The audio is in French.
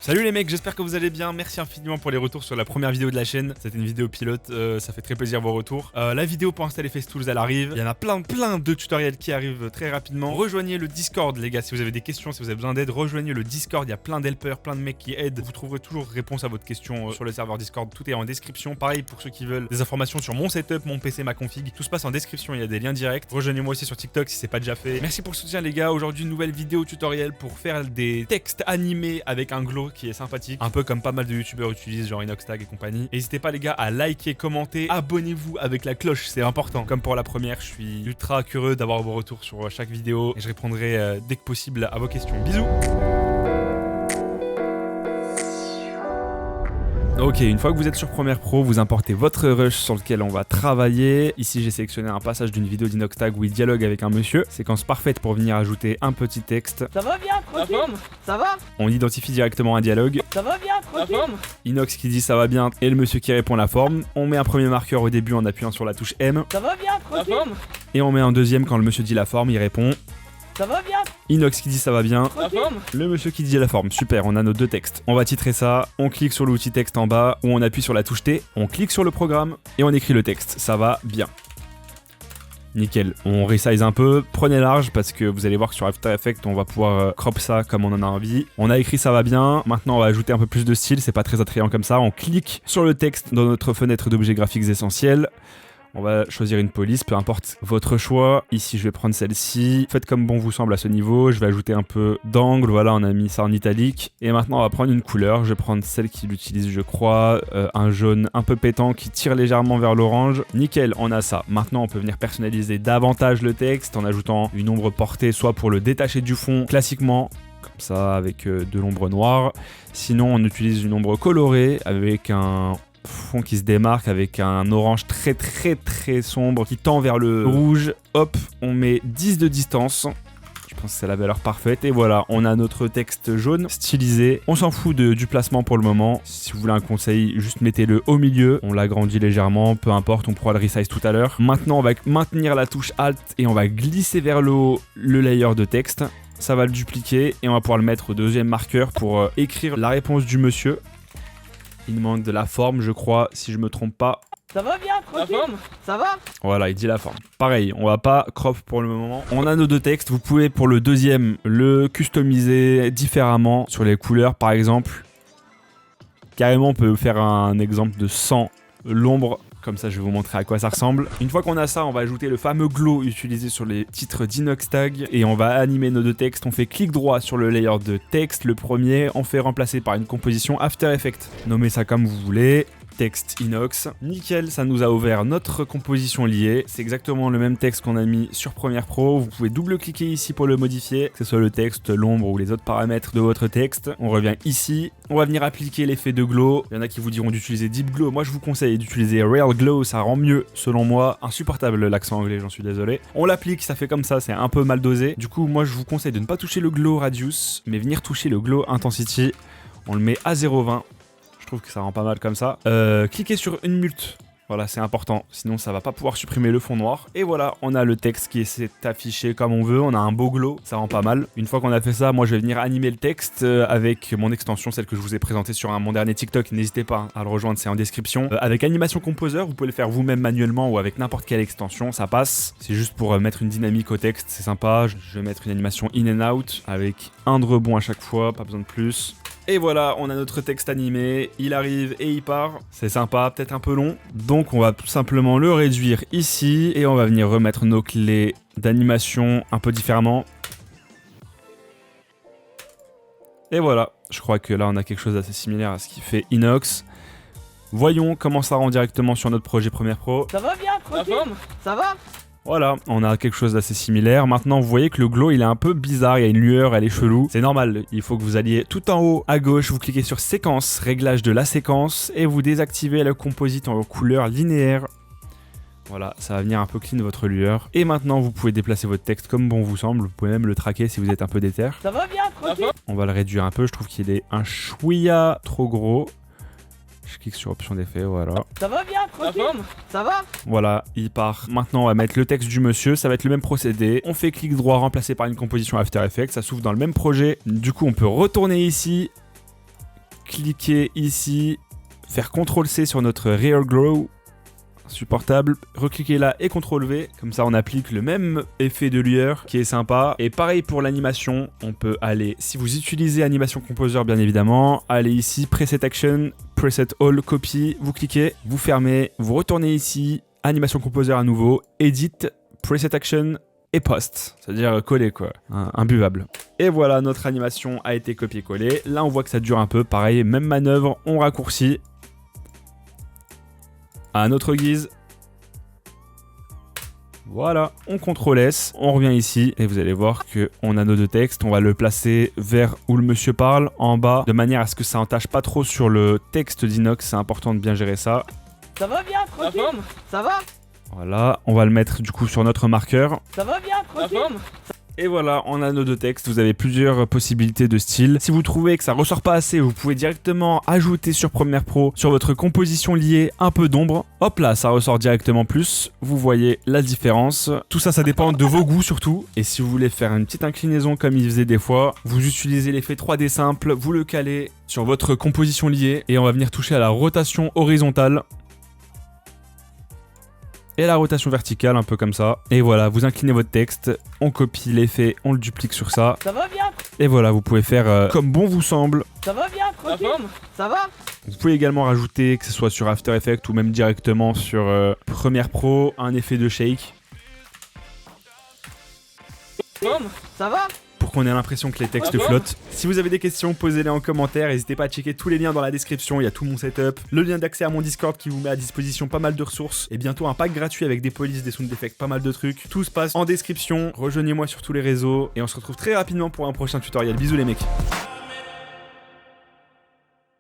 Salut les mecs, j'espère que vous allez bien, merci infiniment pour les retours sur la première vidéo de la chaîne. C'était une vidéo pilote, ça fait très plaisir vos retours. La vidéo pour installer FaceTools elle arrive, il y en a plein de tutoriels qui arrivent très rapidement. Rejoignez le Discord les gars, si vous avez des questions, si vous avez besoin d'aide, rejoignez le Discord, il y a plein d'helpers, plein de mecs qui aident. Vous trouverez toujours réponse à votre question sur le serveur Discord, tout est en description. Pareil pour ceux qui veulent des informations sur mon setup, mon PC, ma config, tout se passe en description, il y a des liens directs. Rejoignez-moi aussi sur TikTok si c'est pas déjà fait. Merci pour le soutien les gars, aujourd'hui une nouvelle vidéo tutoriel pour faire des textes animés avec un glow qui est sympathique. Un peu comme pas mal de youtubeurs utilisent, genre Inoxtag et compagnie. N'hésitez pas les gars à liker, commenter, abonnez-vous avec la cloche, c'est important. Comme pour la première, je suis ultra curieux d'avoir vos retours sur chaque vidéo et je répondrai dès que possible à vos questions. Bisous. Ok, une fois que vous êtes sur Premiere Pro, vous importez votre rush sur lequel on va travailler. Ici, j'ai sélectionné un passage d'une vidéo d'Inoxtag où il dialogue avec un monsieur. Séquence parfaite pour venir ajouter un petit texte. Ça va bien, tranquille? Ça va? On identifie directement un dialogue. Ça va bien, tranquille? Inox qui dit ça va bien et le monsieur qui répond la forme. On met un premier marqueur au début en appuyant sur la touche M. Ça va bien, tranquille? Et on met un deuxième quand le monsieur dit la forme, il répond. Ça va bien? Inox qui dit ça va bien. Tranquille? Le monsieur qui dit la forme. Super, on a nos deux textes. On va titrer ça, on clique sur l'outil texte en bas ou on appuie sur la touche T, on clique sur le programme et on écrit le texte. Ça va bien. Nickel, on resize un peu, prenez large parce que vous allez voir que sur After Effects on va pouvoir crop ça comme on en a envie. On a écrit ça va bien, maintenant on va ajouter un peu plus de style, c'est pas très attrayant comme ça. On clique sur le texte dans notre fenêtre d'objets graphiques essentiels. On va choisir une police, peu importe votre choix. Ici, je vais prendre celle-ci. Faites comme bon vous semble à ce niveau. Je vais ajouter un peu d'angle. Voilà, on a mis ça en italique. Et maintenant, on va prendre une couleur. Je vais prendre celle qu'il utilise, je crois. Un jaune un peu pétant qui tire légèrement vers l'orange. Nickel, on a ça. Maintenant, on peut venir personnaliser davantage le texte en ajoutant une ombre portée, soit pour le détacher du fond, classiquement, comme ça, avec de l'ombre noire. Sinon, on utilise une ombre colorée avec un fond qui se démarque avec un orange très sombre qui tend vers le rouge. Hop, on met 10 de distance. Je pense que c'est la valeur parfaite. Et voilà, on a notre texte jaune stylisé. On s'en fout du placement pour le moment. Si vous voulez un conseil, juste mettez-le au milieu. On l'agrandit légèrement, peu importe, on pourra le resize tout à l'heure. Maintenant, on va maintenir la touche Alt et on va glisser vers le haut le layer de texte. Ça va le dupliquer et on va pouvoir le mettre au deuxième marqueur pour écrire la réponse du monsieur. Il demande de la forme, je crois, si je me trompe pas. Ça va bien, tranquille? Ça va? Voilà, il dit la forme. Pareil, on va pas crop pour le moment. On a nos deux textes. Vous pouvez pour le deuxième le customiser différemment sur les couleurs, par exemple. Carrément, on peut faire un exemple de sans l'ombre. Comme ça, je vais vous montrer à quoi ça ressemble. Une fois qu'on a ça, on va ajouter le fameux glow utilisé sur les titres d'Inoxtag. Et on va animer nos deux textes. On fait clic droit sur le layer de texte, le premier. On fait remplacer par une composition After Effects. Nommez ça comme vous voulez. Texte inox. Nickel, ça nous a ouvert notre composition liée. C'est exactement le même texte qu'on a mis sur Premiere Pro. Vous pouvez double-cliquer ici pour le modifier, que ce soit le texte, l'ombre ou les autres paramètres de votre texte. On revient ici. On va venir appliquer l'effet de glow. Il y en a qui vous diront d'utiliser Deep Glow. Moi, je vous conseille d'utiliser Real Glow. Ça rend mieux, selon moi. Insupportable l'accent anglais, j'en suis désolé. On l'applique, ça fait comme ça, c'est un peu mal dosé. Du coup, moi, je vous conseille de ne pas toucher le Glow Radius, mais venir toucher le Glow Intensity. On le met à 0,20. Je trouve que ça rend pas mal comme ça. Cliquez sur une mute. Voilà, c'est important. Sinon, ça va pas pouvoir supprimer le fond noir. Et voilà, on a le texte qui s'est affiché comme on veut. On a un beau glow. Ça rend pas mal. Une fois qu'on a fait ça, moi, je vais venir animer le texte avec mon extension, celle que je vous ai présentée sur mon dernier TikTok. N'hésitez pas à le rejoindre, c'est en description. Avec Animation Composer, vous pouvez le faire vous-même manuellement ou avec n'importe quelle extension. Ça passe. C'est juste pour mettre une dynamique au texte. C'est sympa. Je vais mettre une animation in and out avec un de rebond à chaque fois. Pas besoin de plus. Et voilà, on a notre texte animé, il arrive et il part. C'est sympa, peut-être un peu long. Donc on va tout simplement le réduire ici et on va venir remettre nos clés d'animation un peu différemment. Et voilà, je crois que là on a quelque chose d'assez similaire à ce qui fait Inox. Voyons comment ça rend directement sur notre projet Premiere Pro. Ça va bien, tranquille? Ça va? Voilà, on a quelque chose d'assez similaire. Maintenant, vous voyez que le glow, il est un peu bizarre. Il y a une lueur, elle est chelou. C'est normal. Il faut que vous alliez tout en haut à gauche. Vous cliquez sur séquence, réglage de la séquence. Et vous désactivez le composite en couleur linéaire. Voilà, ça va venir un peu clean votre lueur. Et maintenant, vous pouvez déplacer votre texte comme bon vous semble. Vous pouvez même le traquer si vous êtes un peu déter. Ça va bien, tranquille? On va le réduire un peu. Je trouve qu'il est un chouïa trop gros. Je clique sur option d'effet, voilà. Ça va bien, tranquille? Ça va? Voilà, il part. Maintenant, on va mettre le texte du monsieur. Ça va être le même procédé. On fait clic droit, remplacé par une composition After Effects. Ça s'ouvre dans le même projet. Du coup, on peut retourner ici. cliquer ici, faire CTRL-C sur notre Rear Glow, supportable, recliquer là et CTRL-V, comme ça on applique le même effet de lueur qui est sympa. Et pareil pour l'animation, on peut aller, si vous utilisez Animation Composer bien évidemment, allez ici, Preset Action, Preset All, Copy, vous cliquez, vous fermez, vous retournez ici, Animation Composer à nouveau, Edit, Preset Action et Post, c'est-à-dire coller quoi, imbuvable. Et voilà, notre animation a été copié-collé. Là on voit que ça dure un peu, pareil, même manœuvre, on raccourcit. À notre guise. Voilà, on CTRL-S, on revient ici et vous allez voir qu'on a nos deux textes. On va le placer vers où le monsieur parle, en bas, de manière à ce que ça entache pas trop sur le texte d'Inox. C'est important de bien gérer ça. Ça va bien, tranquille. Ça va? Voilà, on va le mettre du coup sur notre marqueur. Ça va bien, tranquille. Et voilà, on a nos deux textes, vous avez plusieurs possibilités de style. Si vous trouvez que ça ressort pas assez, vous pouvez directement ajouter sur Premiere Pro, sur votre composition liée, un peu d'ombre. Hop là, ça ressort directement plus, vous voyez la différence. Tout ça, ça dépend de vos goûts surtout. Et si vous voulez faire une petite inclinaison comme il faisait des fois, vous utilisez l'effet 3D simple, vous le calez sur votre composition liée et on va venir toucher à la rotation horizontale. Et la rotation verticale, un peu comme ça. Et voilà, vous inclinez votre texte, on copie l'effet, on le duplique sur ça. Ça va bien. Et voilà, vous pouvez faire comme bon vous semble. Ça va bien, tranquille. Ça va? Vous pouvez également rajouter, que ce soit sur After Effects ou même directement sur Premiere Pro, un effet de shake. Ça va? Pour qu'on ait l'impression que les textes flottent. Si vous avez des questions, posez-les en commentaire. N'hésitez pas à checker tous les liens dans la description. Il y a tout mon setup. Le lien d'accès à mon Discord qui vous met à disposition pas mal de ressources. Et bientôt un pack gratuit avec des polices, des sound effects, pas mal de trucs. Tout se passe en description. Rejoignez-moi sur tous les réseaux. Et on se retrouve très rapidement pour un prochain tutoriel. Bisous les mecs.